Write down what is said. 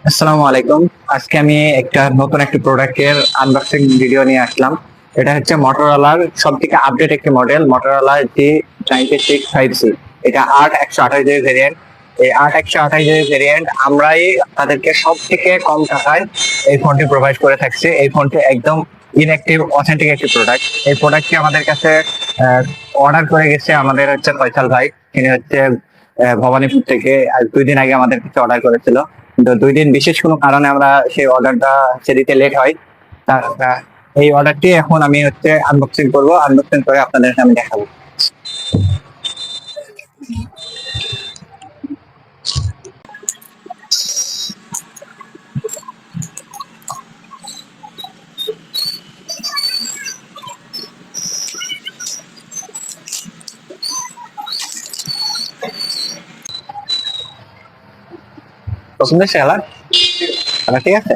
আসসালামু আলাইকুম। আজকে আমি নতুন একটা প্রোডাক্টের আনবক্সিং ভিডিও নিয়ে আসলাম। এটা হচ্ছে মোটরোলার সব থেকে আপডেট একটি মডেল, মোটরোলা G96 5C। এটা 8128 ভেরিয়েন্ট। এই 8128 ভেরিয়েন্ট আমরাই তাদেরকে সব থেকে কম টাকায় এই ফোনটি প্রোভাইড করে থাকছি। এই ফোনটি একদম ইনঅ্যাক্টিভ অথেন্টিক একটি প্রোডাক্ট। এই প্রোডাক্টটি আমাদের কাছে অর্ডার করে গেছে আমাদের হচ্ছে ফয়সাল ভাই। তিনি হচ্ছে ভবানীপুর থেকে আজ 2 দিন আগে আমাদের কাছে অর্ডার করেছিল। কিন্তু 2 দিন বিশেষ কোনো কারণে আমরা সেই অর্ডারটা দিতে লেট হয়। এই অর্ডারটি এখন আমি হচ্ছে আনবক্সিং করব, আনবক্সিং করে আপনাদের সামনে দেখাবো। পছন্দ হয়েছে কালার? কালার ঠিক আছে?